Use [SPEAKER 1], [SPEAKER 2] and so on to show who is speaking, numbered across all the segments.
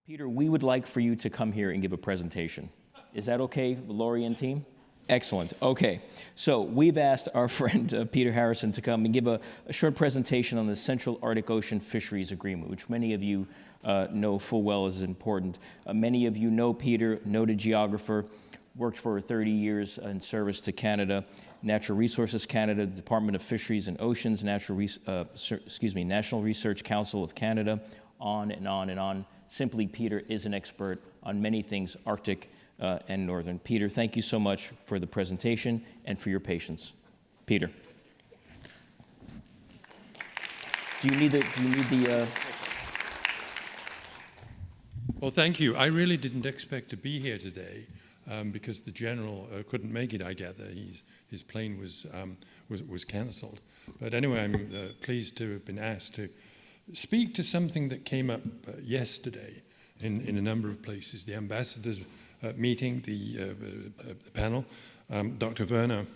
[SPEAKER 1] Peter, we would like for you to come here and give a presentation. Is that okay, Lori and team? Excellent. Okay. So we've asked our friend Peter Harrison to come and give a short presentation on the Central Arctic Ocean Fisheries Agreement, which many of you know full well is important. Many of you know Peter, noted geographer, worked for 30 years in service to Canada, Natural Resources Canada, the Department of Fisheries and Oceans, National Research Council of Canada, on and on and on. Simply, Peter is an expert on many things Arctic and Northern. Peter, thank you so much for the presentation and for your patience. Peter. Do you need the
[SPEAKER 2] Well, thank you. I really didn't expect to be here today because the general couldn't make it, I gather. His plane was cancelled. But anyway, I'm pleased to have been asked to speak to something that came up yesterday in a number of places. The ambassadors meeting, the panel, Dr. Werner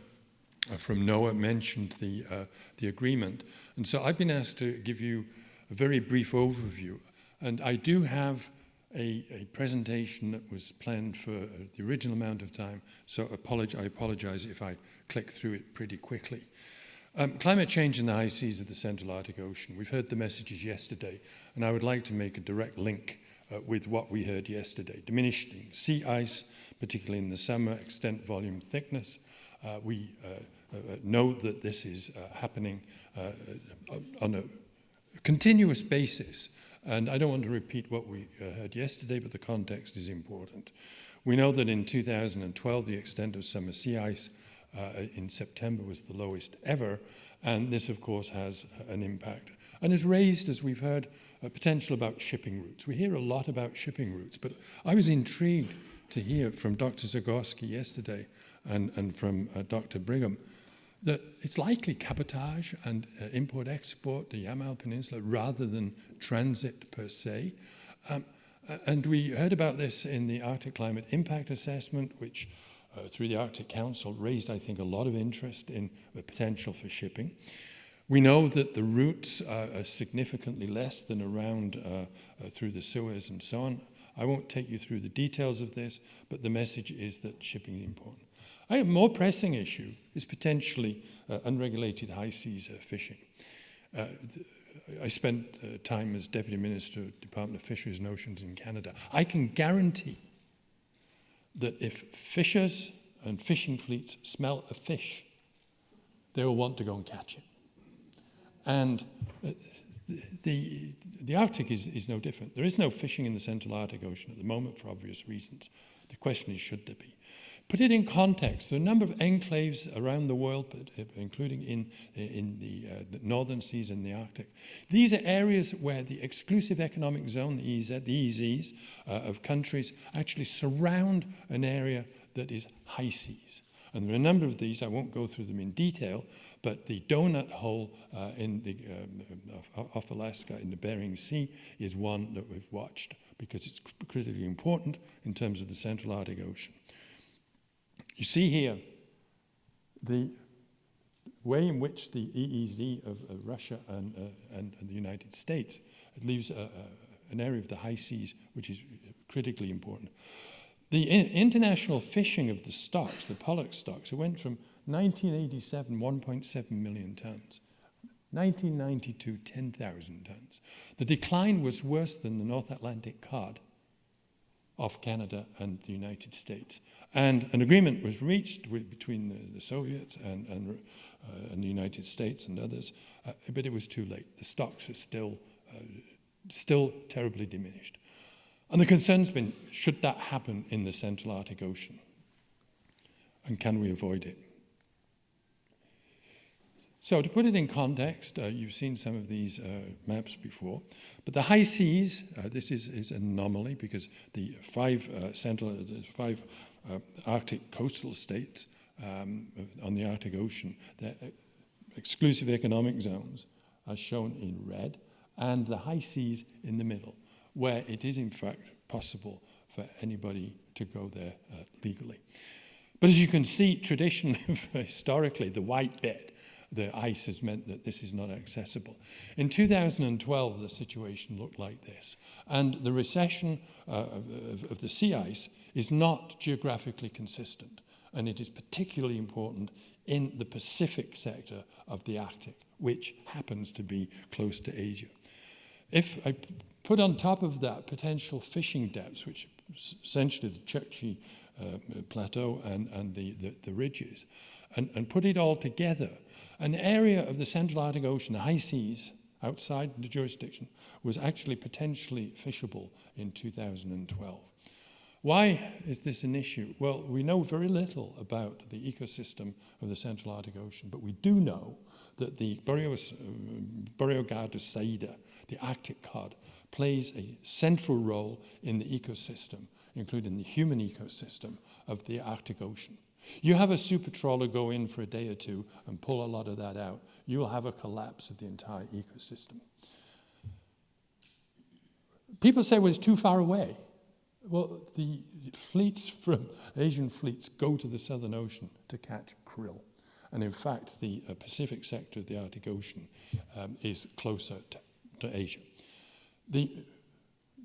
[SPEAKER 2] from NOAA mentioned the agreement. And so I've been asked to give you a very brief overview. And I do have a presentation that was planned for the original amount of time, so I apologize if I click through it pretty quickly. Climate change in the high seas of the Central Arctic Ocean. We've heard the messages yesterday, and I would like to make a direct link with what we heard yesterday. Diminishing sea ice, particularly in the summer, extent, volume, thickness. We know that this is happening on a continuous basis. And I don't want to repeat what we heard yesterday, but the context is important. We know that in 2012, the extent of summer sea ice in September was the lowest ever, and this, of course, has an impact. And has raised, as we've heard, a potential about shipping routes. We hear a lot about shipping routes, but I was intrigued to hear from Dr. Zagorski yesterday and from Dr. Brigham that it's likely cabotage and import-export, the Yamal Peninsula, rather than transit per se. And we heard about this in the Arctic Climate Impact Assessment, which through the Arctic Council raised, I think, a lot of interest in the potential for shipping. We know that the routes are significantly less than around through the Suez and so on. I won't take you through the details of this, but the message is that shipping is important. A more pressing issue is potentially unregulated high seas fishing. I spent time as Deputy Minister of the Department of Fisheries and Oceans in Canada. I can guarantee that if fishers and fishing fleets smell a fish, they will want to go and catch it. And the Arctic is no different. There is no fishing in the Central Arctic Ocean at the moment for obvious reasons. The question is, should there be? Put it in context. There are a number of enclaves around the world, including in the northern seas and the Arctic. These are areas where the exclusive economic zone, the EEZs, of countries actually surround an area that is high seas. And there are a number of these. I won't go through them in detail, but the donut hole off Alaska in the Bering Sea is one that we've watched because it's critically important in terms of the Central Arctic Ocean. You see here the way in which the EEZ of Russia and the United States, it leaves an area of the high seas which is critically important. The international fishing of the stocks, the pollock stocks, it went from 1987, 1.7 million tons. 1992, 10,000 tons. The decline was worse than the North Atlantic cod off Canada and the United States. And an agreement was reached between the Soviets and the United States and others, but it was too late. The stocks are still terribly diminished. And the concern's been, should that happen in the Central Arctic Ocean? And can we avoid it? So to put it in context, you've seen some of these maps before, but the high seas, this is an anomaly because the five Arctic coastal states on the Arctic Ocean, their exclusive economic zones are shown in red, and the high seas in the middle, where it is in fact possible for anybody to go there legally. But as you can see, traditionally, historically, the white bit the ice has meant that this is not accessible. In 2012, the situation looked like this. And the recession of the sea ice is not geographically consistent. And it is particularly important in the Pacific sector of the Arctic, which happens to be close to Asia. If I put on top of that potential fishing depths, which essentially the Chukchi Plateau and the ridges, and put it all together, an area of the Central Arctic Ocean, the high seas outside the jurisdiction, was actually potentially fishable in 2012. Why is this an issue? Well, we know very little about the ecosystem of the Central Arctic Ocean, but we do know that the Boreogardus saida, the Arctic cod, plays a central role in the ecosystem, including the human ecosystem of the Arctic Ocean. You have a super trawler go in for a day or two and pull a lot of that out, you will have a collapse of the entire ecosystem. People say, well, it's too far away. Well, the fleets from Asian fleets go to the Southern Ocean to catch krill. And in fact, the Pacific sector of the Arctic Ocean is closer to Asia. The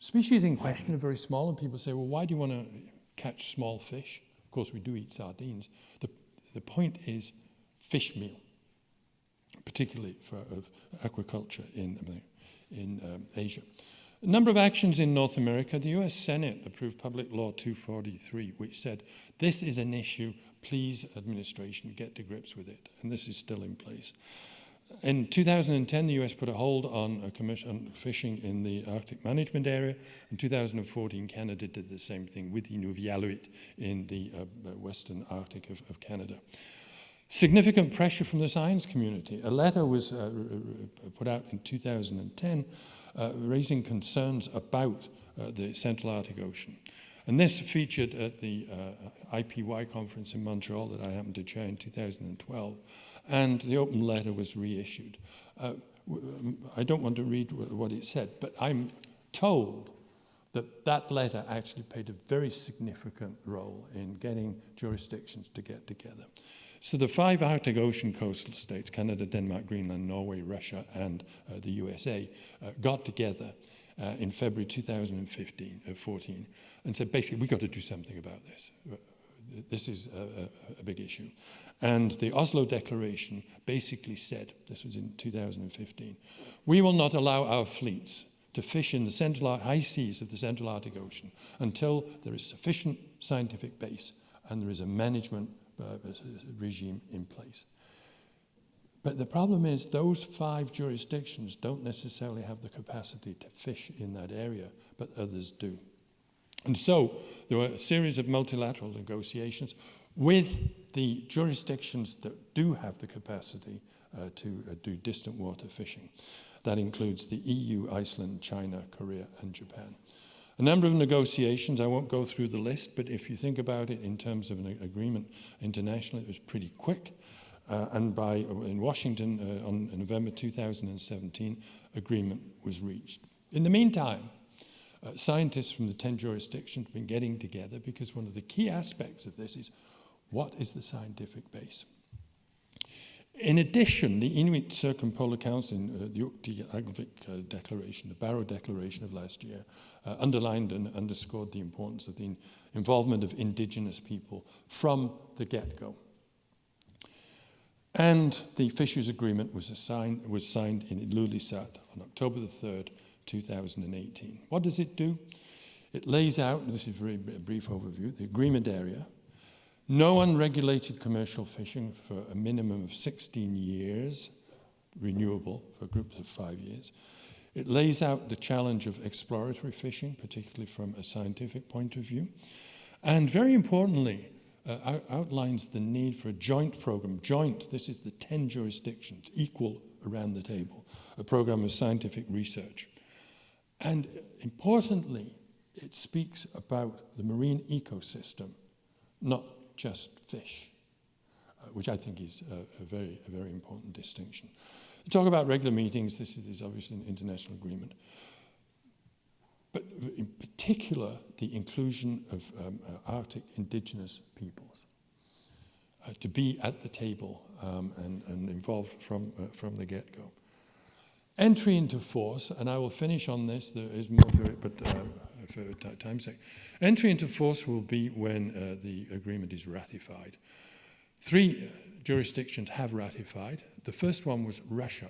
[SPEAKER 2] species in question are very small, and people say, well, why do you want to catch small fish? Of course, we do eat sardines. The point is fish meal, particularly for aquaculture in Asia. A number of actions in North America. The US Senate approved Public Law 243, which said, this is an issue, please, administration, get to grips with it. And this is still in place. In 2010, the US put a hold on fishing in the Arctic Management Area. In 2014, Canada did the same thing with the Inuvialuit in the Western Arctic of Canada. Significant pressure from the science community. A letter was put out in 2010 raising concerns about the Central Arctic Ocean. And this featured at the IPY conference in Montreal that I happened to chair in 2012, and the open letter was reissued. I don't want to read what it said, but I'm told that that letter actually played a very significant role in getting jurisdictions to get together. So the 5 Arctic Ocean coastal states, Canada, Denmark, Greenland, Norway, Russia, and the USA, got together in February 2014 and said, basically, we've got to do something about this. This is a big issue. And the Oslo Declaration basically said, this was in 2015, we will not allow our fleets to fish in the high seas of the Central Arctic Ocean until there is sufficient scientific base and there is a management regime in place. But the problem is those 5 jurisdictions don't necessarily have the capacity to fish in that area, but others do. And so there were a series of multilateral negotiations with the jurisdictions that do have the capacity to do distant water fishing. That includes the EU, Iceland, China, Korea, and Japan. A number of negotiations, I won't go through the list, but if you think about it in terms of an agreement internationally, it was pretty quick. And in Washington, in November 2017, agreement was reached. In the meantime, scientists from the 10 jurisdictions have been getting together because one of the key aspects of this is, what is the scientific base? In addition, the Inuit Circumpolar Council, the Ukti-Agvik Declaration, the Barrow Declaration of last year, underlined and underscored the importance of the involvement of indigenous people from the get-go. And the Fisheries Agreement was signed in Ilulissat on October the 3rd, 2018. What does it do? It lays out, this is a very brief overview, the agreement area. No unregulated commercial fishing for a minimum of 16 years, renewable for groups of 5 years. It lays out the challenge of exploratory fishing, particularly from a scientific point of view. And very importantly, outlines the need for a joint program. Joint, this is the 10 jurisdictions, equal around the table, a program of scientific research. And importantly, it speaks about the marine ecosystem, not just fish, which I think is a very important distinction. To talk about regular meetings, this is obviously an international agreement. But in particular, the inclusion of Arctic indigenous peoples. to be at the table and involved from the get-go. Entry into force, and I will finish on this, there is more to it, but for time's sake. Entry into force will be when the agreement is ratified. 3 jurisdictions have ratified. The first one was Russia.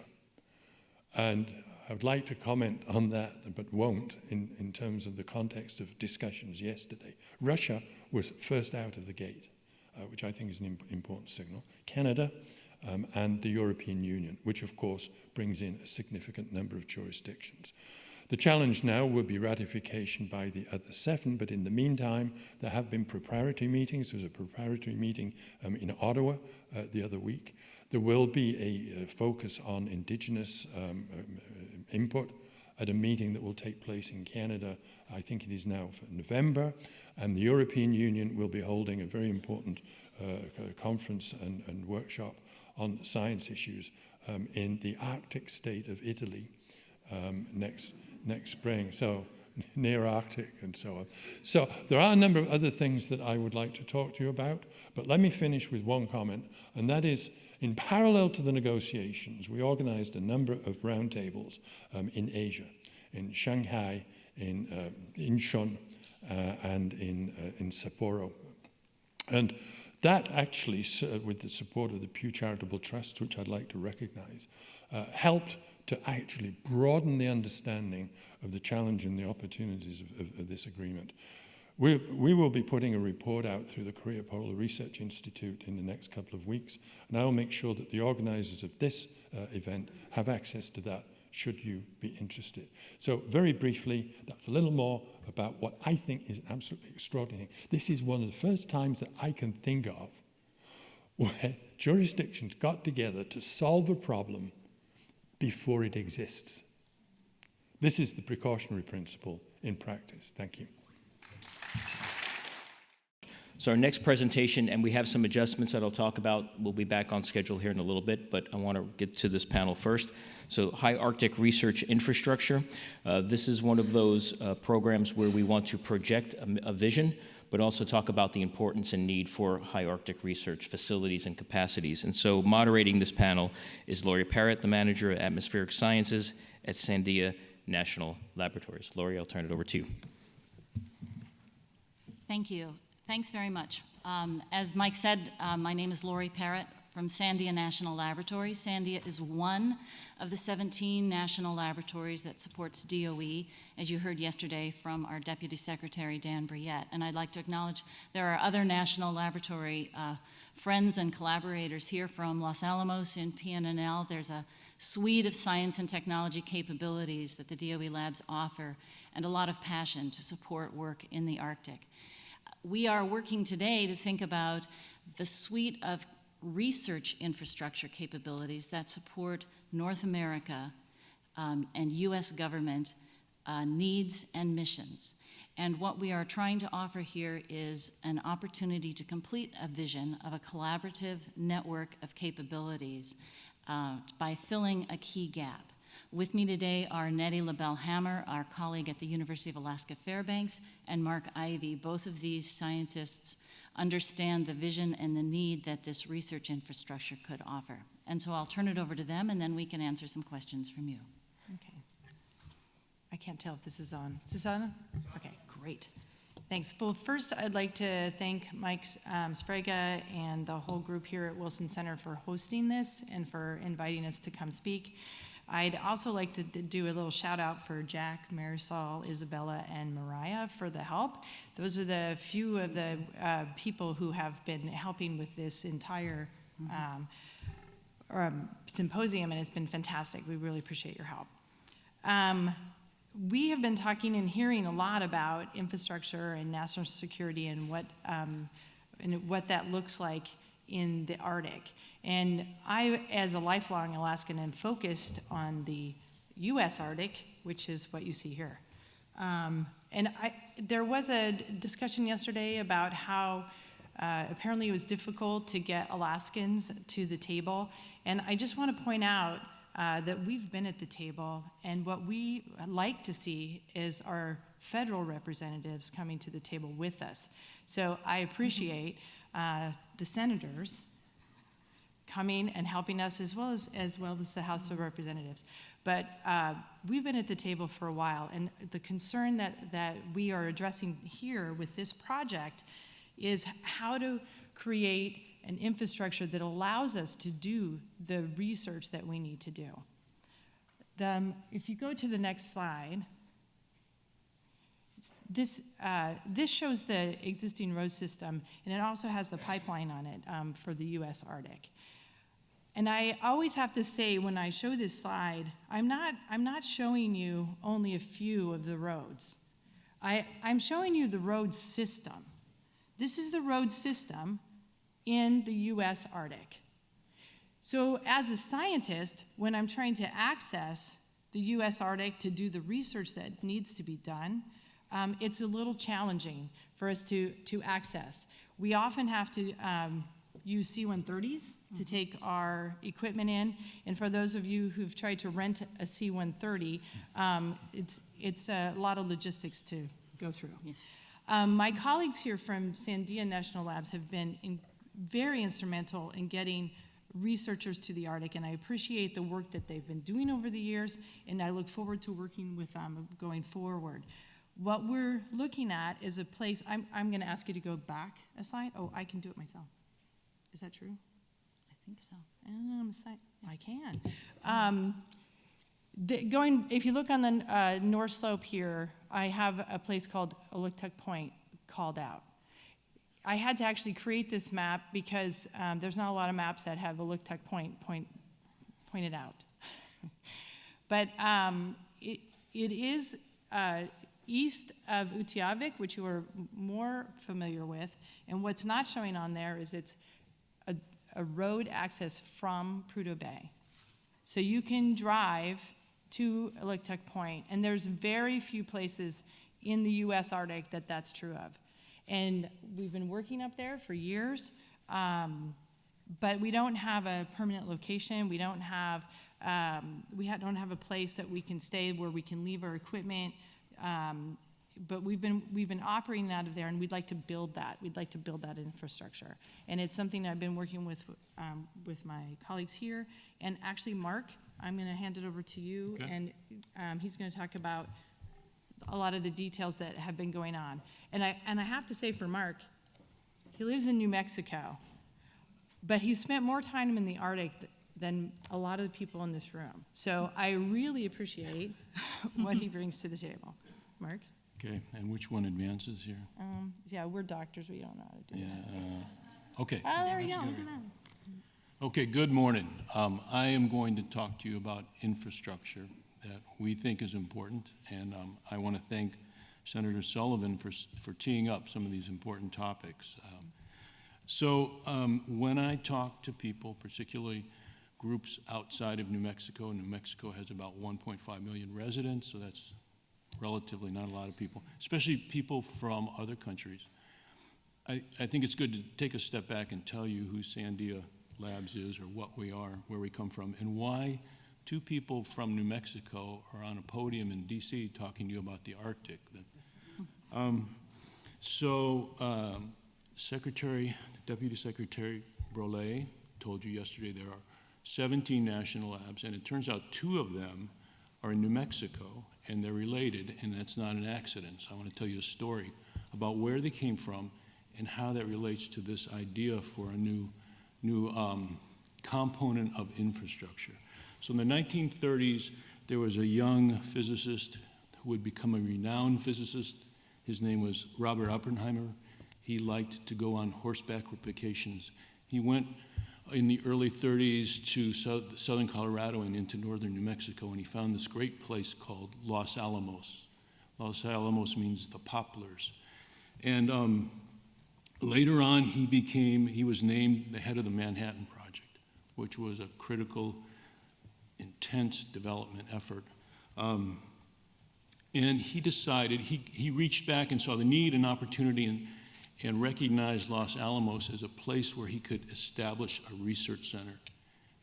[SPEAKER 2] And I would like to comment on that, but won't, in terms of the context of discussions yesterday. Russia was first out of the gate, which I think is an important signal. Canada and the European Union, which of course brings in a significant number of jurisdictions. The challenge now will be ratification by the other 7, but in the meantime, there have been preparatory meetings. There was a preparatory meeting in Ottawa the other week. There will be a focus on Indigenous input at a meeting that will take place in Canada. I think it is now for November, and the European Union will be holding a very important conference and workshop on science issues in the Arctic state of Italy next spring, so near Arctic and so on. So there are a number of other things that I would like to talk to you about, but let me finish with one comment, and that is, in parallel to the negotiations, we organized a number of roundtables in Asia, in Shanghai, in Incheon, and in Sapporo. And that actually, with the support of the Pew Charitable Trust, which I'd like to recognize, helped to actually broaden the understanding of the challenge and the opportunities of this agreement. We will be putting a report out through the Korea Polar Research Institute in the next couple of weeks, and I will make sure that the organizers of this event have access to that, should you be interested. So very briefly, that's a little more about what I think is absolutely extraordinary. This is one of the first times that I can think of where jurisdictions got together to solve a problem before it exists. This is the precautionary principle in practice. Thank you.
[SPEAKER 1] So our next presentation, and we have some adjustments that I'll talk about. We'll be back on schedule here in a little bit, but I want to get to this panel first. So High Arctic Research Infrastructure. This is one of those programs where we want to project a vision, but also talk about the importance and need for high Arctic research facilities and capacities. And so moderating this panel is Lori Parrott, the manager of atmospheric sciences at Sandia National Laboratories. Lori, I'll turn it over to you.
[SPEAKER 3] Thank you. Thanks very much. As Mike said, my name is Lori Parrott from Sandia National Laboratories. Sandia is one of the 17 national laboratories that supports DOE, as you heard yesterday from our Deputy Secretary, Dan Briette. And I'd like to acknowledge there are other national laboratory friends and collaborators here from Los Alamos in PNNL. There's a suite of science and technology capabilities that the DOE labs offer, and a lot of passion to support work in the Arctic. We are working today to think about the suite of research infrastructure capabilities that support North America and U.S. government needs and missions. And what we are trying to offer here is an opportunity to complete a vision of a collaborative network of capabilities by filling a key gap. With me today are Nettie La Belle-Hamer, our colleague at the University of Alaska Fairbanks, and Mark Ivey. Both of these scientists understand the vision and the need that this research infrastructure could offer. And so I'll turn it over to them, and then we can answer some questions from you.
[SPEAKER 4] Okay. I can't tell if this is on. Is this on? Okay, great. Thanks. Well, first, I'd like to thank Mike Sprague and the whole group here at Wilson Center for hosting this and for inviting us to come speak. I'd also like to do a little shout out for Jack, Marisol, Isabella, and Mariah for the help. Those are the few of the people who have been helping with this entire symposium, and it's been fantastic. We really appreciate your help. We have been talking and hearing a lot about infrastructure and national security and what that looks like in the Arctic. And I, as a lifelong Alaskan, am focused on the U.S. Arctic, which is what you see here. There was a discussion yesterday about how apparently it was difficult to get Alaskans to the table. And I just want to point out that we've been at the table, and what we like to see is our federal representatives coming to the table with us. So I appreciate the senators coming and helping us, as well as the House of Representatives. But we've been at the table for a while, and the concern that we are addressing here with this project is how to create an infrastructure that allows us to do the research that we need to do. If you go to the next slide, this shows the existing road system, and it also has the pipeline on it for the U.S. Arctic. And I always have to say, when I show this slide, I'm not showing you only a few of the roads. I'm showing you the road system. This is the road system in the U.S. Arctic. So as a scientist, when I'm trying to access the U.S. Arctic to do the research that needs to be done, it's a little challenging for us to access. We often have to use C-130s to take our equipment in, and for those of you who've tried to rent a C-130, it's a lot of logistics to go through. Yeah. My colleagues here from Sandia National Labs have been very instrumental in getting researchers to the Arctic, and I appreciate the work that they've been doing over the years, and I look forward to working with them going forward. What we're looking at is a place, I'm going to ask you to go back a slide. Oh, I can do it myself. Is that true?
[SPEAKER 3] I think so.
[SPEAKER 4] I can. If you look on the north slope here, I have a place called Iqaluit Point called out. I had to actually create this map because there's not a lot of maps that have Iqaluit Point pointed out. But it is east of Utqiagvik, which you are more familiar with, and what's not showing on there is it's a road access from Prudhoe Bay. So you can drive to Iqaluit Point, and there's very few places in the U.S. Arctic that's true of. And we've been working up there for years, but we don't have a permanent location. We don't have a place that we can stay where we can leave our equipment. But we've been operating out of there, and we'd like to build that. We'd like to build that infrastructure, and it's something I've been working with my colleagues here. And actually, Mark, I'm going to hand it over to you, okay. And he's going to talk about a lot of the details that have been going on. And I have to say, for Mark, he lives in New Mexico, but he's spent more time in the Arctic than a lot of the people in this room. So I really appreciate what he brings to the table. Mark?
[SPEAKER 5] Okay, and which one advances here?
[SPEAKER 4] Yeah, we're doctors. We don't know how to do this.
[SPEAKER 5] Okay.
[SPEAKER 4] Oh, there we go. Look at that.
[SPEAKER 5] Okay, good morning. I am going to talk to you about infrastructure that we think is important, and I want to thank Senator Sullivan for teeing up some of these important topics. When I talk to people, particularly groups outside of New Mexico has about 1.5 million residents, so that's relatively not a lot of people, especially people from other countries. I think it's good to take a step back and tell you who Sandia Labs is, or what we are, where we come from, and why two people from New Mexico are on a podium in D.C. talking to you about the Arctic. Deputy Secretary Brolé told you yesterday there are 17 national labs, and it turns out 2 of them are in New Mexico, and they're related, and that's not an accident. So I want to tell you a story about where they came from and how that relates to this idea for a new component of infrastructure. So in the 1930s, there was a young physicist who would become a renowned physicist. His name was Robert Oppenheimer. He liked to go on horseback vacations. He went in the early 30s to southern Colorado and into northern New Mexico, and he found this great place called Los Alamos. Los Alamos means the poplars. And later on, he was named the head of the Manhattan Project, which was a critical, intense development effort. And he decided, he reached back and saw the need and opportunity and recognized Los Alamos as a place where he could establish a research center.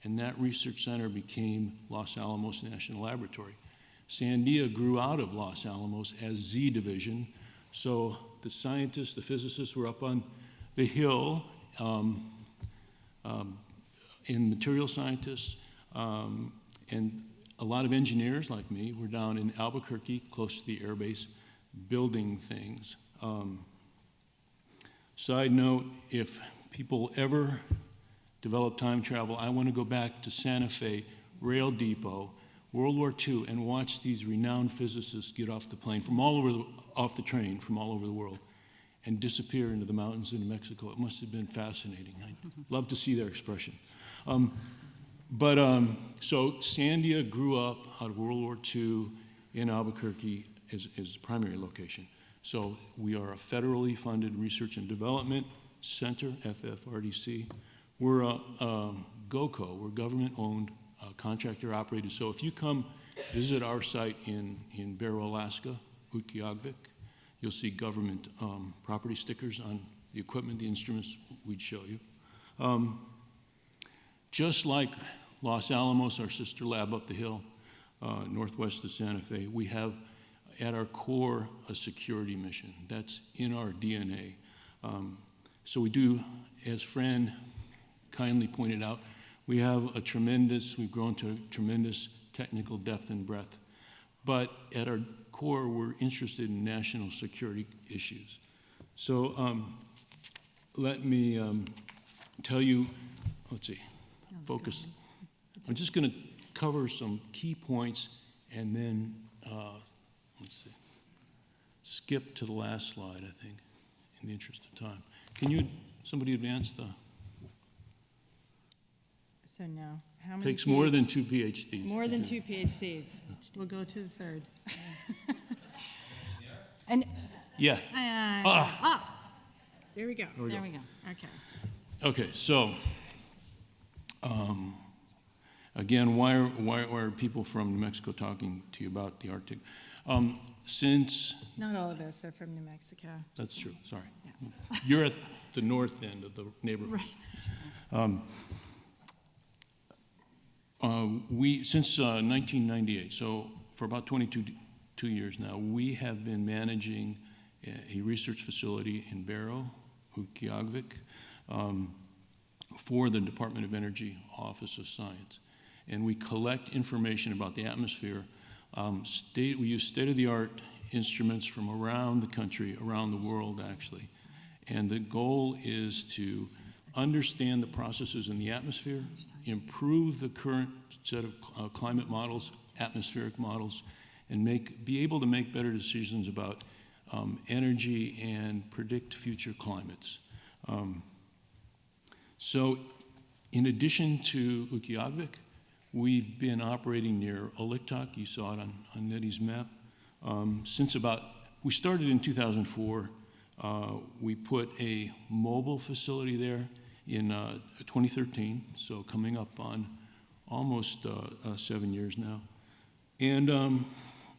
[SPEAKER 5] And that research center became Los Alamos National Laboratory. Sandia grew out of Los Alamos as Z Division. So the scientists, the physicists were up on the hill in material scientists, and a lot of engineers like me were down in Albuquerque, close to the airbase, building things. Side note, if people ever develop time travel, I want to go back to Santa Fe Rail Depot, World War II, and watch these renowned physicists get off the plane from all over off the train from all over the world and disappear into the mountains in New Mexico. It must have been fascinating. I'd love to see their expression. So Sandia grew up out of World War II in Albuquerque as the primary location. So we are a federally funded research and development center, FFRDC. We're a GOCO, we're government-owned, contractor operated. So if you come visit our site in Barrow, Alaska, Utqiagvik, you'll see government property stickers on the equipment, the instruments we'd show you. Just like Los Alamos, our sister lab up the hill, northwest of Santa Fe, we have at our core a security mission. That's in our DNA. So we do, as Fran kindly pointed out, we've grown to a tremendous technical depth and breadth. But at our core, we're interested in national security issues. So let me tell you, let's see, focus. I'm just going to cover some key points and then, let's see, skip to the last slide, I think, in the interest of time. Can somebody advance the?
[SPEAKER 4] So no, how many?
[SPEAKER 5] Takes more than 2 PhDs.
[SPEAKER 4] More than 2 PhDs. We'll go to the third. And
[SPEAKER 5] yeah.
[SPEAKER 4] There we go.
[SPEAKER 3] There we go.
[SPEAKER 4] Okay.
[SPEAKER 5] Okay, so again, why are people from New Mexico talking to you about the Arctic? Since
[SPEAKER 4] Not all of us are from New Mexico.
[SPEAKER 5] that's true. Sorry,
[SPEAKER 4] Yeah.
[SPEAKER 5] you're at the north end of the neighborhood.
[SPEAKER 4] Right. That's right.
[SPEAKER 5] Since 1998, so for about 22 years now, we have been managing a research facility in Barrow, Utqiagvik, for the Department of Energy Office of Science. And we collect information about the atmosphere. We use state-of-the-art instruments from around the country, around the world, actually. And the goal is to understand the processes in the atmosphere, improve the current set of climate models, atmospheric models, and be able to make better decisions about energy and predict future climates. So in addition to Utqiagvik, we've been operating near Oliktok. You saw it on Nettie's map. We started in 2004. We put a mobile facility there in 2013, so coming up on almost 7 years now. And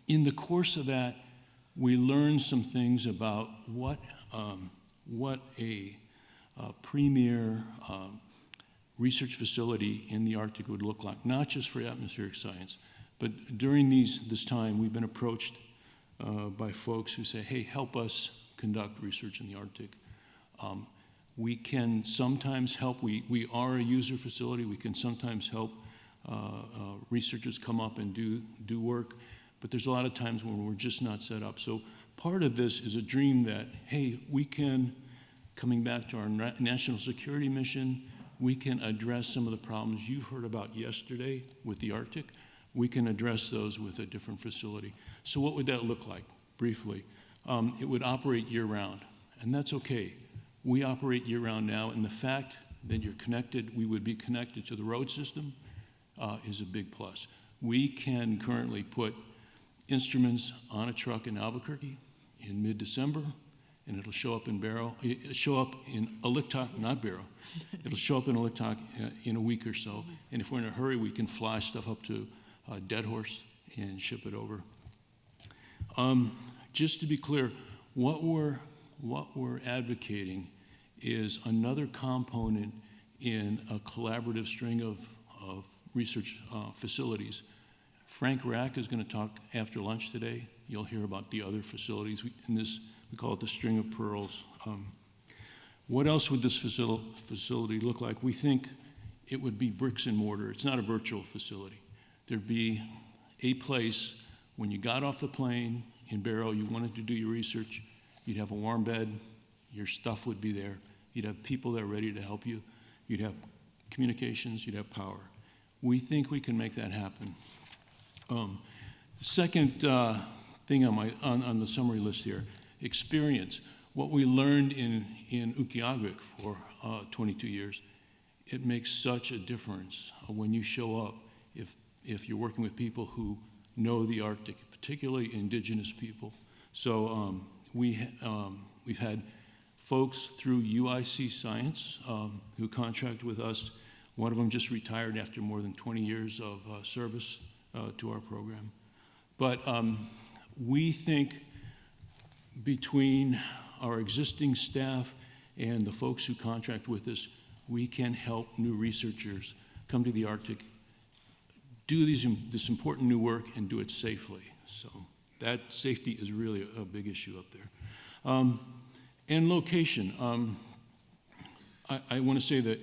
[SPEAKER 5] in the course of that, we learned some things about what a premier research facility in the Arctic would look like, not just for atmospheric science, but during this time, we've been approached by folks who say, hey, help us conduct research in the Arctic. We can sometimes help. We are a user facility. We can sometimes help researchers come up and do work, but there's a lot of times when we're just not set up. So part of this is a dream that, hey, we can, coming back to our national security mission, we can address some of the problems you've heard about yesterday with the Arctic. We can address those with a different facility. So what would that look like, briefly? It would operate year-round, and that's okay. We operate year-round now, and the fact that we would be connected to the road system is a big plus. We can currently put instruments on a truck in Albuquerque in mid-December, and it'll show up in Oliktok, not Barrow. It'll show up in Oliktok in a week or so, and if we're in a hurry, we can fly stuff up to Dead Horse and ship it over. Just to be clear, what we're advocating is another component in a collaborative string of research facilities. Frank Rack is going to talk after lunch today. You'll hear about the other facilities. We call it the string of pearls. What else would this facility look like? We think it would be bricks and mortar. It's not a virtual facility. There'd be a place when you got off the plane in Barrow, you wanted to do your research, you'd have a warm bed, your stuff would be there, you'd have people there ready to help you, you'd have communications, you'd have power. We think we can make that happen. The second thing on the summary list here, experience. What we learned in Utqiagvik for 22 years, it makes such a difference when you show up if you're working with people who know the Arctic, particularly indigenous people. So we've had folks through UIC Science who contract with us. One of them just retired after more than 20 years of service to our program. But we think between our existing staff and the folks who contract with us, we can help new researchers come to the Arctic, do this important new work, and do it safely. So that safety is really a big issue up there. And location. I want to say that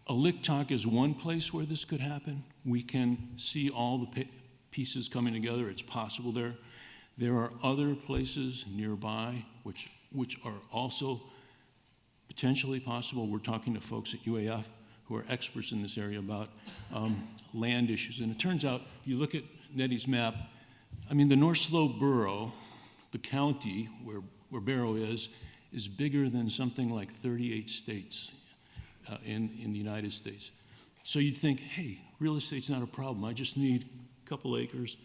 [SPEAKER 5] Aliktok is one place where this could happen. We can see all the pieces coming together. It's possible there. There are other places nearby which are also potentially possible. We're talking to folks at UAF who are experts in this area about land issues. And it turns out, you look at Nettie's map, I mean, the North Slope Borough, the county where Barrow is bigger than something like 38 states in the United States. So you'd think, hey, real estate's not a problem. I just need a couple acres.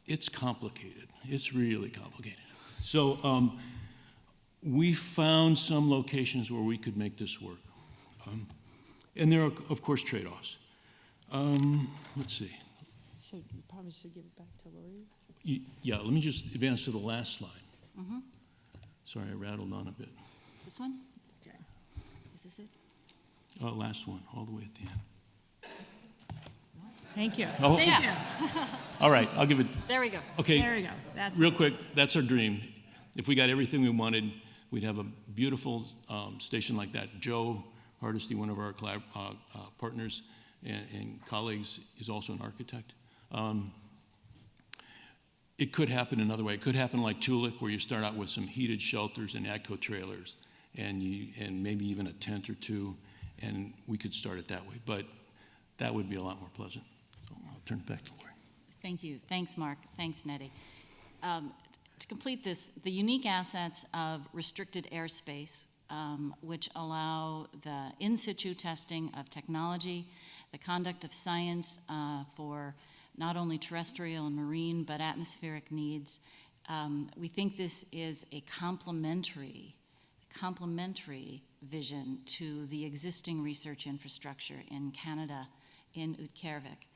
[SPEAKER 5] It's complicated. It's really complicated. So we found some locations where we could make this work. And there are, of course, trade-offs. Let's see.
[SPEAKER 4] So you probably should give it back to Lori.
[SPEAKER 5] Yeah, let me just advance to the last slide.
[SPEAKER 3] Mm-hmm.
[SPEAKER 5] Sorry, I rattled on a bit.
[SPEAKER 3] This one?
[SPEAKER 4] Okay.
[SPEAKER 3] Is this it?
[SPEAKER 5] Last one, all the way at the end.
[SPEAKER 4] Thank you.
[SPEAKER 5] Oh.
[SPEAKER 4] Thank you.
[SPEAKER 5] All right, I'll give it.
[SPEAKER 3] There we go.
[SPEAKER 5] Okay.
[SPEAKER 4] There we go. That's
[SPEAKER 5] Real quick, that's our dream. If we got everything we wanted, we'd have a beautiful station like that. Joe Hardesty, one of our partners and colleagues, is also an architect. It could happen another way. It could happen like Tulik, where you start out with some heated shelters and ATCO trailers, and maybe even a tent or two, and we could start it that way. But that would be a lot more pleasant. So I'll turn it back to Lori.
[SPEAKER 3] Thank you. Thanks, Mark. Thanks, Nettie. To complete this, the unique assets of restricted airspace, which allow the in-situ testing of technology, the conduct of science for not only terrestrial and marine, but atmospheric needs. We think this is a complementary vision to the existing research infrastructure in Canada, in Utqiagvik,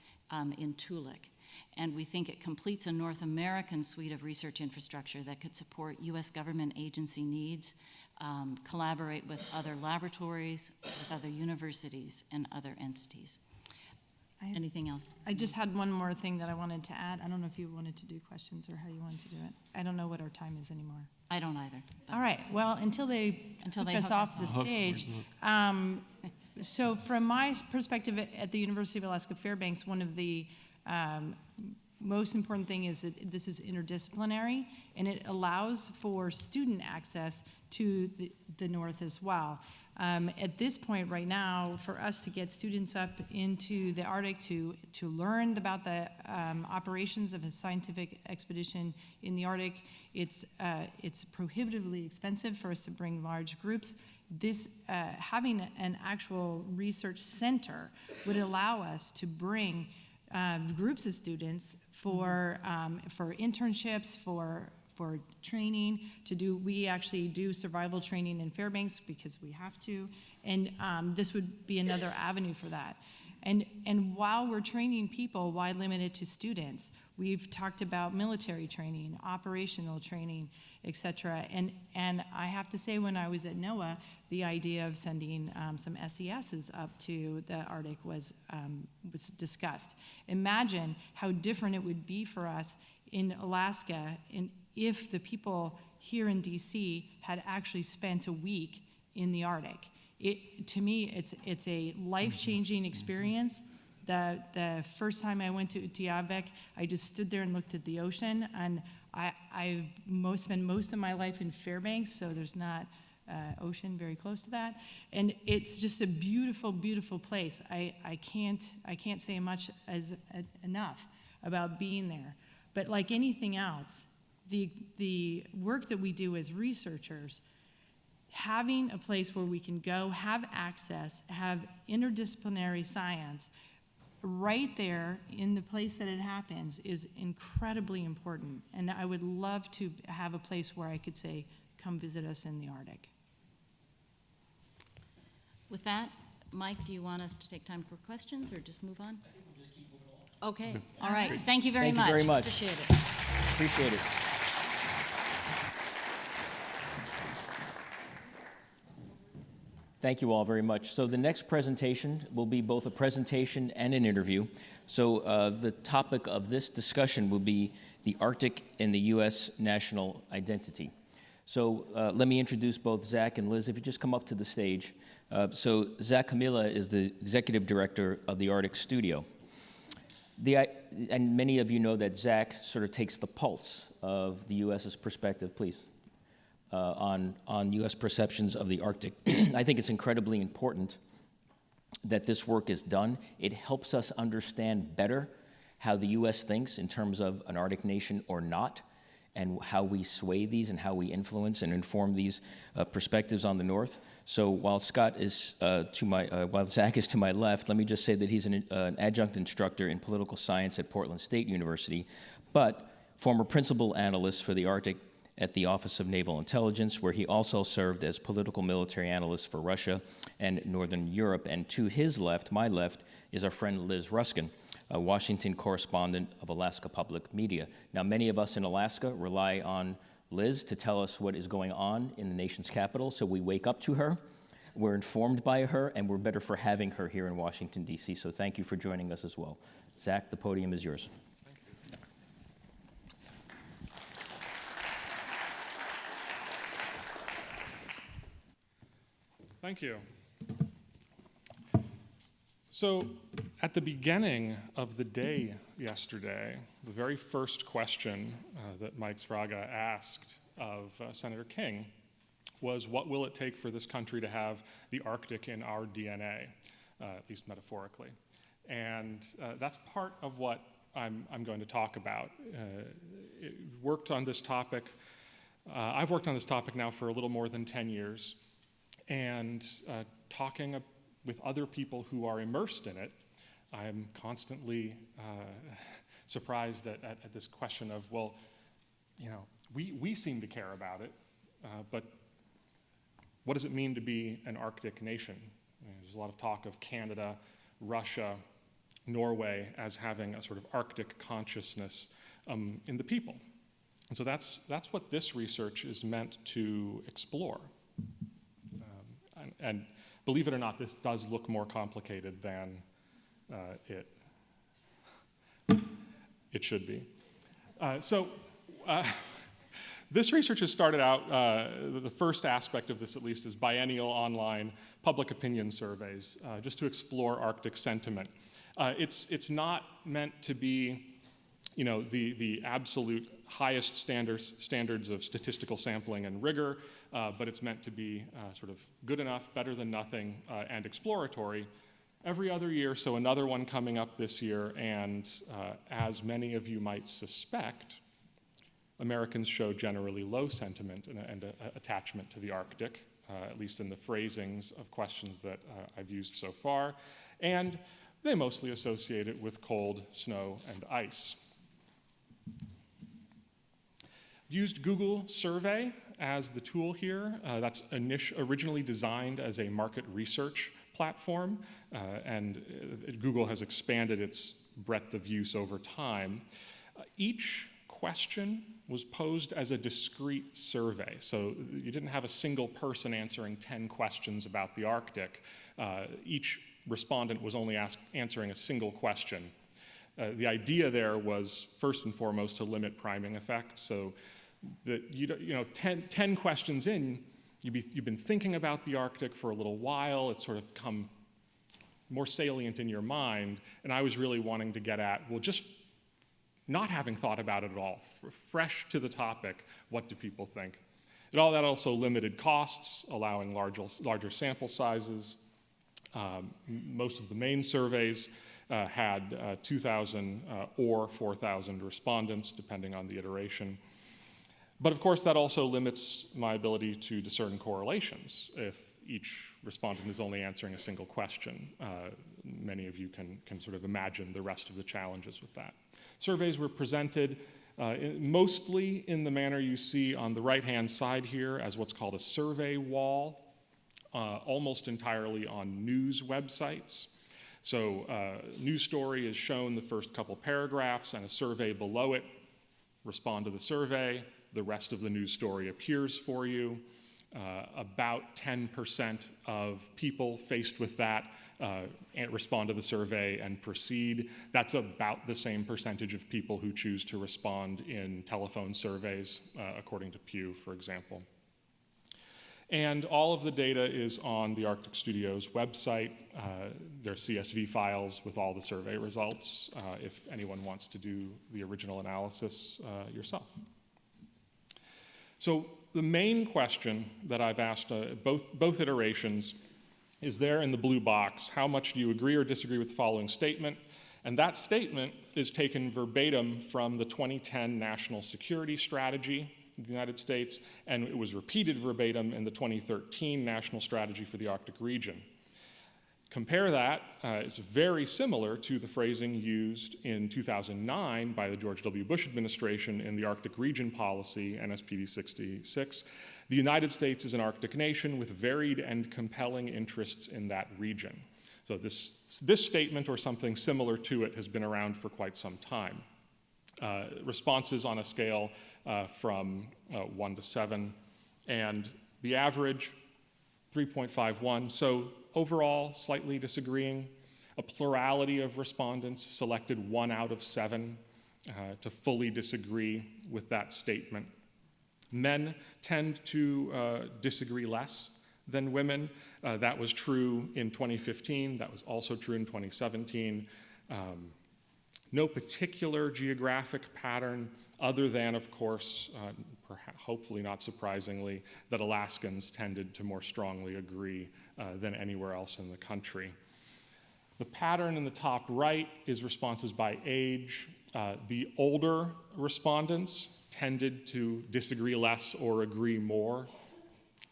[SPEAKER 3] in Tulik. And we think it completes a North American suite of research infrastructure that could support U.S. government agency needs, collaborate with other laboratories, with other universities, and other entities. Anything else?
[SPEAKER 4] I just had one more thing that I wanted to add. I don't know if you wanted to do questions or how you wanted to do it. I don't know what our time is anymore.
[SPEAKER 3] I don't either.
[SPEAKER 4] All right. Well, until they hook us
[SPEAKER 3] hook
[SPEAKER 4] off the
[SPEAKER 3] us
[SPEAKER 4] stage. So from my perspective at the University of Alaska Fairbanks, one of the most important thing is that this is interdisciplinary, and it allows for student access to the North as well. At this point right now, for us to get students up into the Arctic to learn about the operations of a scientific expedition in the Arctic, it's prohibitively expensive for us to bring large groups. This having an actual research center would allow us to bring groups of students for internships, for training, we actually do survival training in Fairbanks because we have to, and this would be another avenue for that. And while we're training people, why limit it to students? We've talked about military training, operational training, et cetera. And I have to say, when I was at NOAA, the idea of sending some SESs up to the Arctic was discussed. Imagine how different it would be for us in Alaska if the people here in DC had actually spent a week in the Arctic. To me, it's a life-changing experience. The first time I went to Utqiagvik, I just stood there and looked at the ocean, and I've spent most of my life in Fairbanks, so there's not ocean very close to that, and it's just a beautiful, beautiful place. I can't say enough about being there. But like anything else, the work that we do as researchers, having a place where we can go, have access, have interdisciplinary science right there in the place that it happens is incredibly important. And I would love to have a place where I could say, come visit us in the Arctic.
[SPEAKER 3] With that, Mike, do you want us to take time for questions or just move on? I think we'll just keep moving on. Okay, all right. Thank you very much.
[SPEAKER 1] Thank you very much.
[SPEAKER 3] Appreciate it.
[SPEAKER 1] Appreciate it. Thank you all very much. So the next presentation will be both a presentation and an interview. So the topic of this discussion will be the Arctic and the U.S. national identity. So let me introduce both Zach and Liz. If you just come up to the stage. So Zach Hamilla is the executive director of the Arctic Studio. And many of you know that Zach sort of takes the pulse of the U.S.'s perspective, please, on U.S. perceptions of the Arctic. I think it's incredibly important that this work is done. It helps us understand better how the U.S. thinks in terms of an Arctic nation or not, and how we sway these and how we influence and inform these perspectives on the North. So while Zach is to my left, let me just say that he's an adjunct instructor in political science at Portland State University, but former principal analyst for the Arctic at the Office of Naval Intelligence, where he also served as political military analyst for Russia and Northern Europe. And to his left, my left, is our friend Liz Ruskin, a Washington correspondent of Alaska Public Media. Now, many of us in Alaska rely on Liz to tell us what is going on in the nation's capital, so we wake up to her, we're informed by her, and we're better for having her here in Washington, D.C. So thank you for joining us as well. Zach, the podium is yours.
[SPEAKER 6] Thank you. So, at the beginning of the day yesterday, the very first question that Mike Sfraga asked of Senator King was, what will it take for this country to have the Arctic in our DNA, at least metaphorically? And that's part of what I'm going to talk about. I've worked on this topic now for a little more than 10 years, and talking with other people who are immersed in it, I'm constantly surprised at this question of, well, you know, we seem to care about it, but what does it mean to be an Arctic nation? There's a lot of talk of Canada, Russia, Norway as having a sort of Arctic consciousness in the people. And so that's what this research is meant to explore. And believe it or not, this does look more complicated than it should be. This research has started out, the first aspect of this at least is biennial online public opinion surveys, just to explore Arctic sentiment. It's not meant to be, you know, the absolute highest standards of statistical sampling and rigor, but it's meant to be sort of good enough, better than nothing, and exploratory. Every other year, so another one coming up this year, and as many of you might suspect, Americans show generally low sentiment and attachment to the Arctic, at least in the phrasings of questions that I've used so far, and they mostly associate it with cold, snow, and ice. Used Google Survey as the tool here. That's originally designed as a market research platform, and Google has expanded its breadth of use over time. Each question was posed as a discrete survey, so you didn't have a single person answering 10 questions about the Arctic. Each respondent was only answering a single question. The idea there was, first and foremost, to limit priming effect, so that 10 questions in, You've been thinking about the Arctic for a little while. It's sort of come more salient in your mind. And I was really wanting to get at, well, just not having thought about it at all, fresh to the topic, what do people think? And all that also limited costs, allowing larger sample sizes. Most of the main surveys had 2,000 or 4,000 respondents, depending on the iteration. But of course, that also limits my ability to discern correlations if each respondent is only answering a single question. Many of you can sort of imagine the rest of the challenges with that. Surveys were presented mostly in the manner you see on the right-hand side here as what's called a survey wall, almost entirely on news websites. So news story is shown the first couple paragraphs and a survey below it. Respond to the survey. The rest of the news story appears for you. About 10% of people faced with that respond to the survey and proceed. That's about the same percentage of people who choose to respond in telephone surveys, according to Pew, for example. And all of the data is on the Arctic Studios website. There are CSV files with all the survey results if anyone wants to do the original analysis yourself. So the main question that I've asked both iterations is there in the blue box. How much do you agree or disagree with the following statement? And that statement is taken verbatim from the 2010 National Security Strategy of the United States, and it was repeated verbatim in the 2013 National Strategy for the Arctic Region. Compare that, it's very similar to the phrasing used in 2009 by the George W. Bush administration in the Arctic Region Policy, NSPD 66. The United States is an Arctic nation with varied and compelling interests in that region. So this statement or something similar to it has been around for quite some time. Responses on a scale from 1 to 7, and the average, 3.51. So overall, slightly disagreeing. A plurality of respondents selected 1 out of 7 to fully disagree with that statement. Men tend to disagree less than women. That was true in 2015. That was also true in 2017. No particular geographic pattern other than, of course, hopefully not surprisingly, that Alaskans tended to more strongly agree than anywhere else in the country. The pattern in the top right is responses by age. The older respondents tended to disagree less or agree more.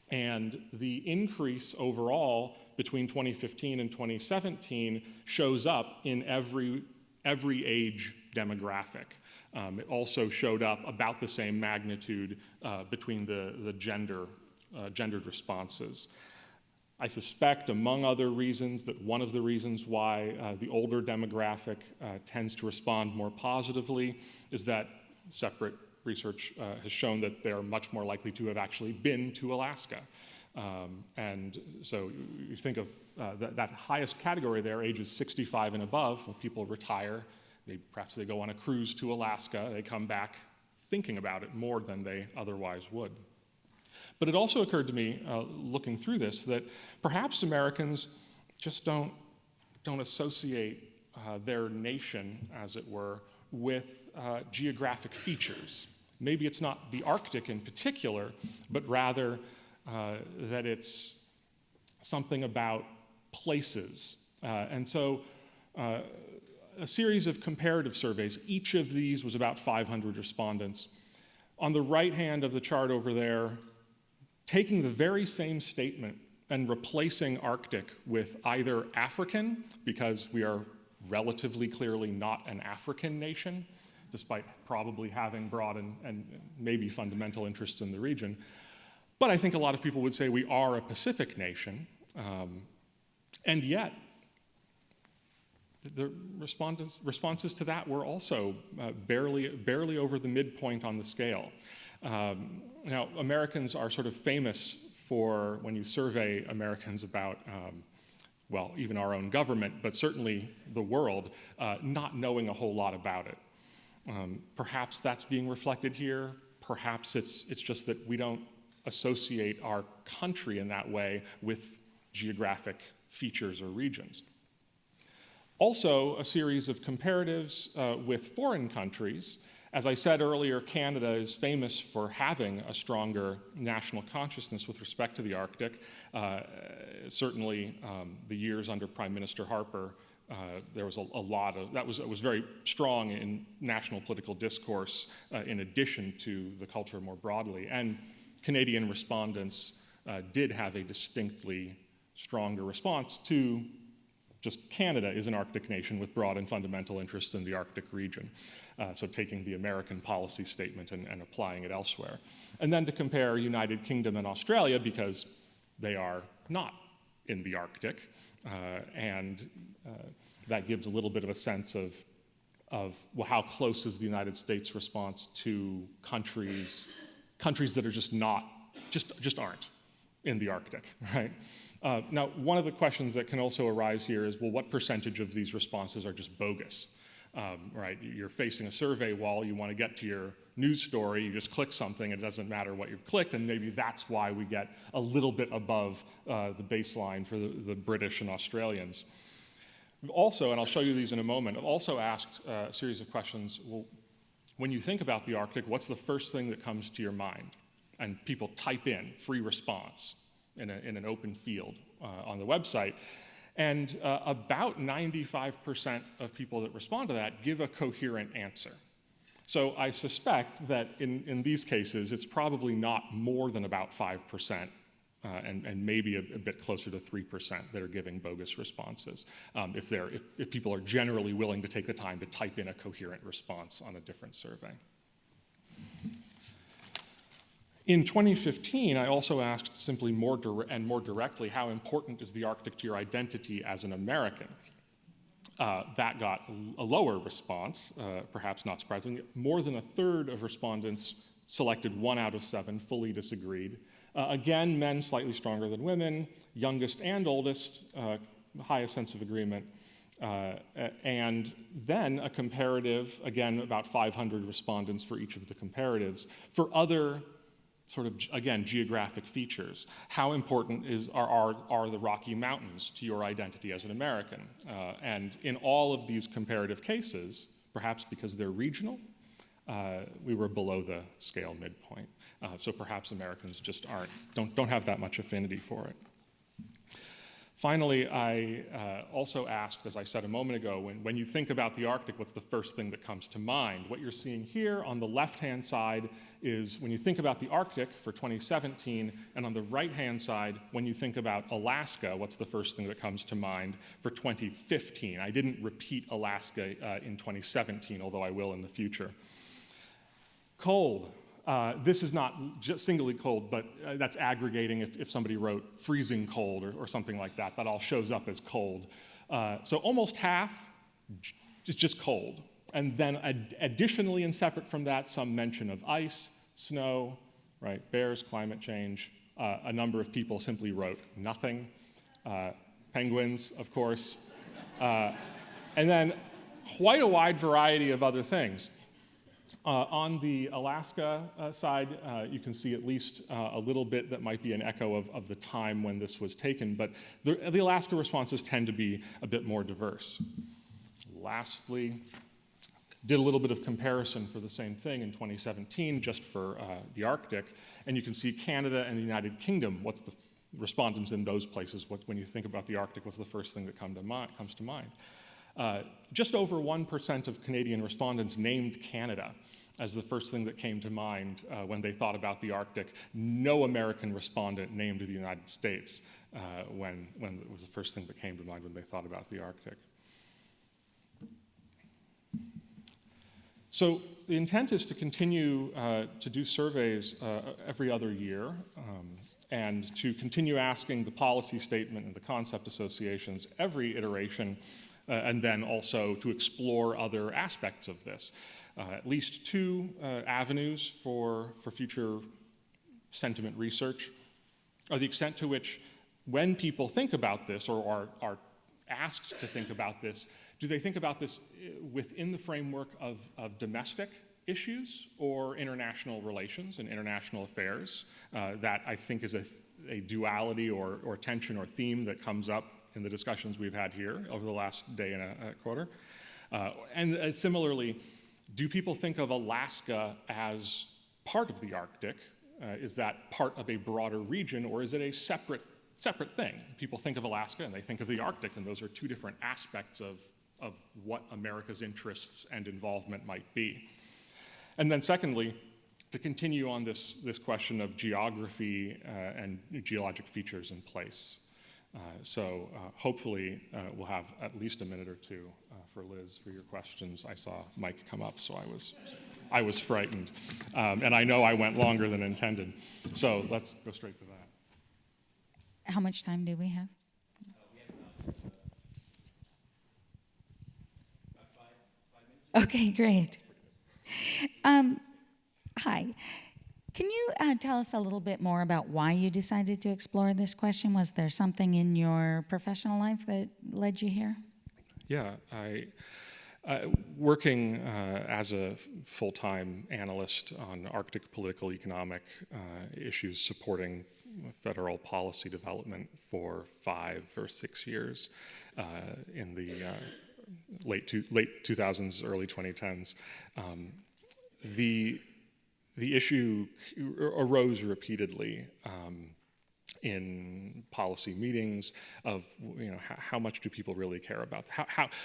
[SPEAKER 6] And the increase overall between 2015 and 2017 shows up in every age demographic. It also showed up about the same magnitude between the gendered responses. I suspect, among other reasons, that one of the reasons why the older demographic tends to respond more positively is that separate research has shown that they're much more likely to have actually been to Alaska. And so you think of that highest category there, ages 65 and above, when people retire, perhaps they go on a cruise to Alaska, they come back thinking about it more than they otherwise would. But it also occurred to me, looking through this, that perhaps Americans just don't associate their nation, as it were, with geographic features. Maybe it's not the Arctic in particular, but rather that it's something about places. And so a series of comparative surveys, each of these was about 500 respondents. On the right hand of the chart over there, taking the very same statement and replacing Arctic with either African, because we are relatively clearly not an African nation, despite probably having broad and maybe fundamental interests in the region. But I think a lot of people would say we are a Pacific nation, and yet the responses to that were also barely over the midpoint on the scale. Now, Americans are sort of famous for, when you survey Americans about, well, even our own government, but certainly the world, not knowing a whole lot about it. Perhaps that's being reflected here. Perhaps it's just that we don't associate our country in that way with geographic features or regions. Also, a series of comparatives with foreign countries. As I said earlier, Canada is famous for having a stronger national consciousness with respect to the Arctic. Certainly, the years under Prime Minister Harper, there was a lot of, it was very strong in national political discourse in addition to the culture more broadly. And Canadian respondents did have a distinctly stronger response to just Canada is an Arctic nation with broad and fundamental interests in the Arctic region. So taking the American policy statement and applying it elsewhere. And then to compare United Kingdom and Australia, because they are not in the Arctic, and that gives a little bit of a sense of well, how close is the United States response to countries that are just aren't in the Arctic, right? Now, one of the questions that can also arise here is, well, what percentage of these responses are just bogus, right? You're facing a survey wall, you want to get to your news story, you just click something, it doesn't matter what you've clicked, and maybe that's why we get a little bit above the baseline for the British and Australians. We've also, and I'll show you these in a moment, I've also asked a series of questions, well, when you think about the Arctic, what's the first thing that comes to your mind? And people type in free response in an open field on the website. And about 95% of people that respond to that give a coherent answer. So I suspect that in these cases, it's probably not more than about 5%, and maybe a bit closer to 3% that are giving bogus responses, if people are generally willing to take the time to type in a coherent response on a different survey. In 2015, I also asked simply more directly, how important is the Arctic to your identity as an American? That got a lower response, perhaps not surprisingly. More than a third of respondents selected 1 out of 7, fully disagreed. Again, men slightly stronger than women, youngest and oldest, highest sense of agreement. And then a comparative, again, about 500 respondents for each of the comparatives. For other sort of, again, geographic features. How important are the Rocky Mountains to your identity as an American? And in all of these comparative cases, perhaps because they're regional, we were below the scale midpoint. So perhaps Americans just don't have that much affinity for it. Finally, I also asked, as I said a moment ago, when you think about the Arctic, what's the first thing that comes to mind? What you're seeing here on the left-hand side is when you think about the Arctic for 2017, and on the right-hand side, when you think about Alaska, what's the first thing that comes to mind for 2015? I didn't repeat Alaska in 2017, although I will in the future. Cold. This is not just singly cold, but that's aggregating if somebody wrote freezing cold or something like that. That all shows up as cold. So almost half is just cold. And then additionally and separate from that, some mention of ice, snow, right, bears, climate change. A number of people simply wrote nothing. Penguins, of course. And then quite a wide variety of other things. On the Alaska side, you can see at least a little bit that might be an echo of the time when this was taken, but the Alaska responses tend to be a bit more diverse. Lastly, did a little bit of comparison for the same thing in 2017, just for the Arctic, and you can see Canada and the United Kingdom. What's the respondents in those places? When you think about the Arctic, what's the first thing that comes to mind? Just over 1% of Canadian respondents named Canada as the first thing that came to mind when they thought about the Arctic. No American respondent named the United States when it was the first thing that came to mind when they thought about the Arctic. So the intent is to continue to do surveys every other year and to continue asking the policy statement and the concept associations every iteration, and then also to explore other aspects of this. At least 2 avenues for future sentiment research are the extent to which when people think about this or are asked to think about this, do they think about this within the framework of domestic issues or international relations and international affairs. That I think is a duality or tension or theme that comes up in the discussions we've had here over the last day and a quarter. And similarly, do people think of Alaska as part of the Arctic? Is that part of a broader region, or is it a separate thing? People think of Alaska and they think of the Arctic, and those are two different aspects of what America's interests and involvement might be. And then secondly, to continue on this question of geography and geologic features in place. So hopefully we'll have at least a minute or two for Liz for your questions. I saw Mike come up, so I was frightened. And I know I went longer than intended. So let's go straight to that.
[SPEAKER 7] How much time do we have?
[SPEAKER 1] About 5 minutes.
[SPEAKER 7] Okay, great. Hi. Can you tell us a little bit more about why you decided to explore this question? Was there something in your professional life that led you here?
[SPEAKER 6] Yeah, working as a full-time analyst on Arctic political economic issues, supporting federal policy development for 5 or 6 years in the late 2000s, early 2010s. The issue arose repeatedly in policy meetings of, how much do people really care about?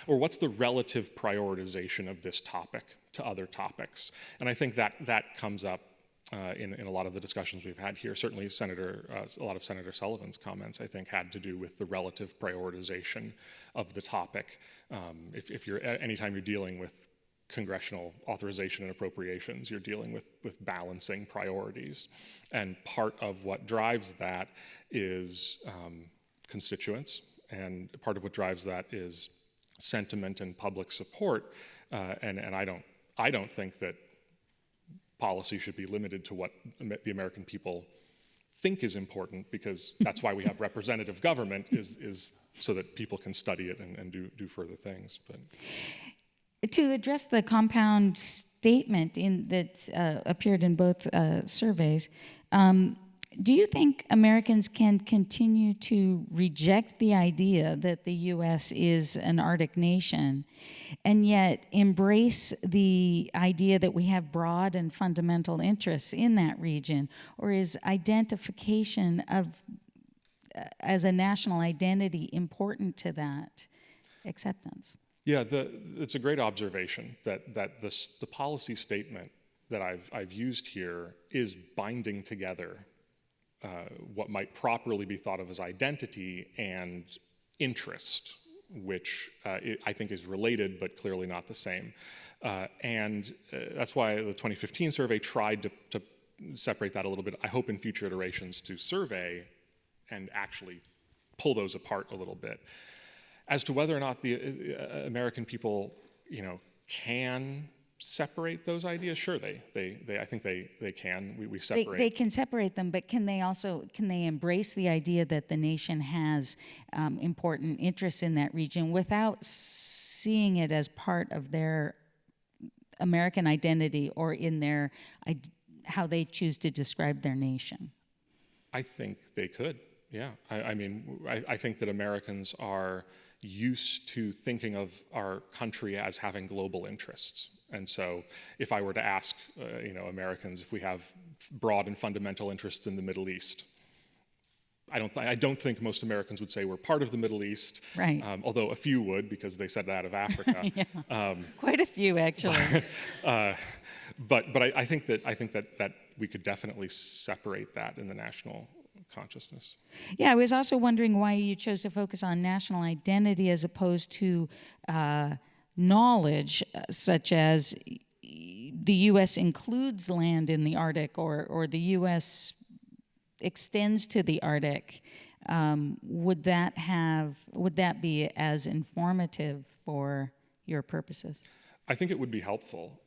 [SPEAKER 6] Or what's the relative prioritization of this topic to other topics? And I think that comes up in a lot of the discussions we've had here. Certainly a lot of Senator Sullivan's comments, I think, had to do with the relative prioritization of the topic. Anytime you're dealing with congressional authorization and appropriations, you're dealing with balancing priorities. And part of what drives that is constituents, and part of what drives that is sentiment and public support. And I don't think that policy should be limited to what the American people think is important, because that's why we have representative government, is so that people can study it and do further things. But
[SPEAKER 7] to address the compound statement that appeared in both surveys, do you think Americans can continue to reject the idea that the U.S. is an Arctic nation and yet embrace the idea that we have broad and fundamental interests in that region? Or is identification of as a national identity important to that acceptance?
[SPEAKER 6] yeah, it's a great observation that the policy statement that I've used here is binding together what might properly be thought of as identity and interest, which I think is related but clearly not the same. And that's why the 2015 survey tried to separate that a little bit. I hope in future iterations to survey and actually pull those apart a little bit. As to whether or not the American people, can separate those ideas, sure, I think they can. We separate.
[SPEAKER 7] They can separate them, but can they embrace the idea that the nation has important interests in that region without seeing it as part of their American identity or in their how they choose to describe their nation?
[SPEAKER 6] I think they could. Yeah, I think that Americans are used to thinking of our country as having global interests. And so if I were to ask, Americans if we have broad and fundamental interests in the Middle East, I don't think most Americans would say we're part of the Middle East,
[SPEAKER 7] right?
[SPEAKER 6] Although a few would, because they said that of Africa.
[SPEAKER 7] Yeah. Quite a few, actually.
[SPEAKER 6] But I think that we could definitely separate that in the national consciousness.
[SPEAKER 7] Yeah, I was also wondering why you chose to focus on national identity as opposed to knowledge, such as the U.S. includes land in the Arctic or the U.S. extends to the Arctic. Would that be as informative for your purposes?
[SPEAKER 6] I think it would be helpful.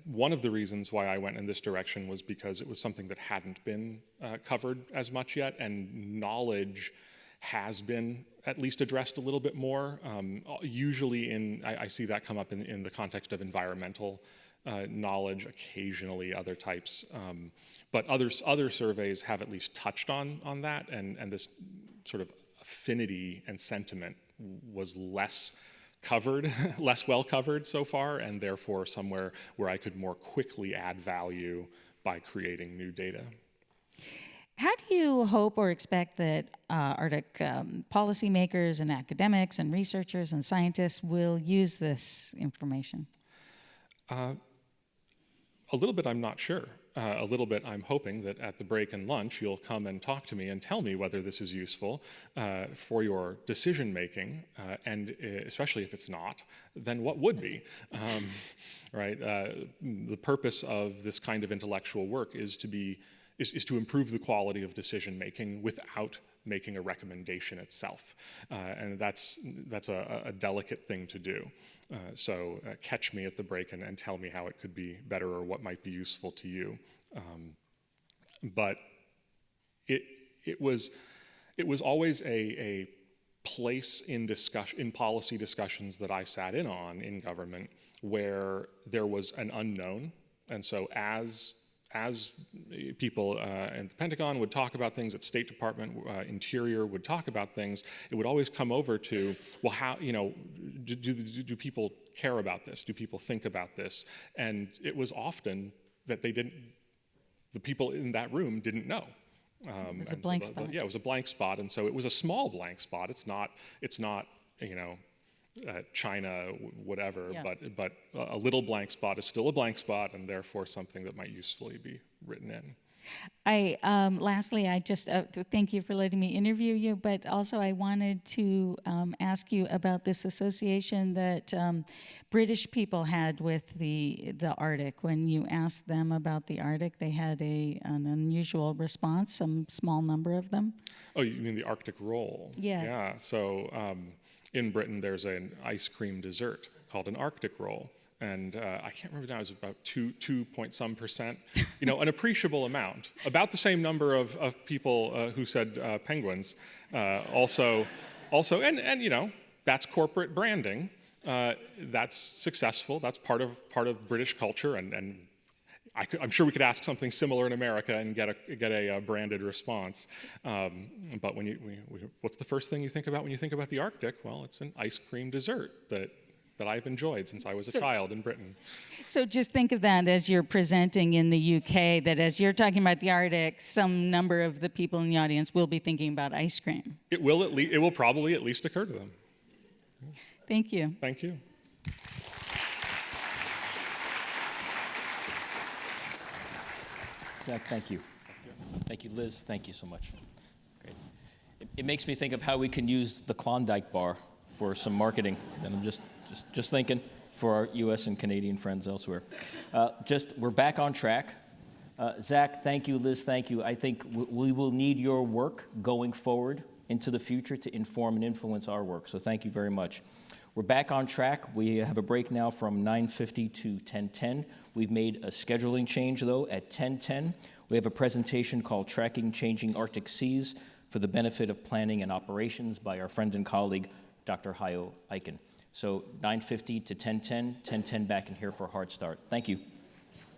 [SPEAKER 6] One of the reasons why I went in this direction was because it was something that hadn't been covered as much yet, and knowledge has been at least addressed a little bit more. Usually I see that come up in the context of environmental knowledge, occasionally other types. But other surveys have at least touched on that, and this sort of affinity and sentiment was less covered, less well covered so far, and therefore somewhere where I could more quickly add value by creating new data.
[SPEAKER 7] How do you hope or expect that Arctic policymakers and academics and researchers and scientists will use this information?
[SPEAKER 6] A little bit, I'm not sure. A little bit, I'm hoping that at the break and lunch, you'll come and talk to me and tell me whether this is useful for your decision making, and especially if it's not, then what would be, right? The purpose of this kind of intellectual work is to improve the quality of decision making without making a recommendation itself, and that's a delicate thing to do. So catch me at the break and tell me how it could be better or what might be useful to you. But it was always a place in policy discussions that I sat in on in government where there was an unknown, and so as people in the Pentagon would talk about things, at State Department, Interior would talk about things, it would always come over to, well, how, do people care about this? Do people think about this? And it was often that the people in that room didn't know.
[SPEAKER 7] It was a blank spot.
[SPEAKER 6] Yeah, it was a blank spot, and so it was a small blank spot. It's not China, whatever,
[SPEAKER 7] Yeah.
[SPEAKER 6] but a little blank spot is still a blank spot, and therefore something that might usefully be written in.
[SPEAKER 7] Lastly, I just thank you for letting me interview you, but also I wanted to ask you about this association that British people had with the Arctic. When you asked them about the Arctic, they had an unusual response, some small number of them.
[SPEAKER 6] Oh, you mean the Arctic roll?
[SPEAKER 7] Yes.
[SPEAKER 6] Yeah, so in Britain there's an ice cream dessert called an Arctic roll. And I can't remember now, it was about 2 point some percent, an appreciable amount. About the same number of people who said penguins. Also, and that's corporate branding. That's successful. That's part of British culture, and I'm sure we could ask something similar in America and get a branded response. But what's the first thing you think about when you think about the Arctic? Well, it's an ice cream dessert that I've enjoyed since I was a child in Britain.
[SPEAKER 7] So just think of that as you're presenting in the UK, that as you're talking about the Arctic, some number of the people in the audience will be thinking about ice cream.
[SPEAKER 6] It will probably at least occur to them.
[SPEAKER 7] Thank you.
[SPEAKER 6] Thank you.
[SPEAKER 1] Zach, thank you. Thank you, Liz. Thank you so much. Great. It makes me think of how we can use the Klondike bar for some marketing, and I'm just thinking for our U.S. and Canadian friends elsewhere. We're back on track. Zach, thank you. Liz, thank you. I think we will need your work going forward into the future to inform and influence our work, so thank you very much. We're back on track. We have a break now from 9:50 to 10:10. We've made a scheduling change, though, at 10:10. We have a presentation called Tracking Changing Arctic Seas for the Benefit of Planning and Operations by our friend and colleague, Dr. Hayo Aiken. So 9:50 to 10:10, 10:10 back in here for a hard start. Thank you.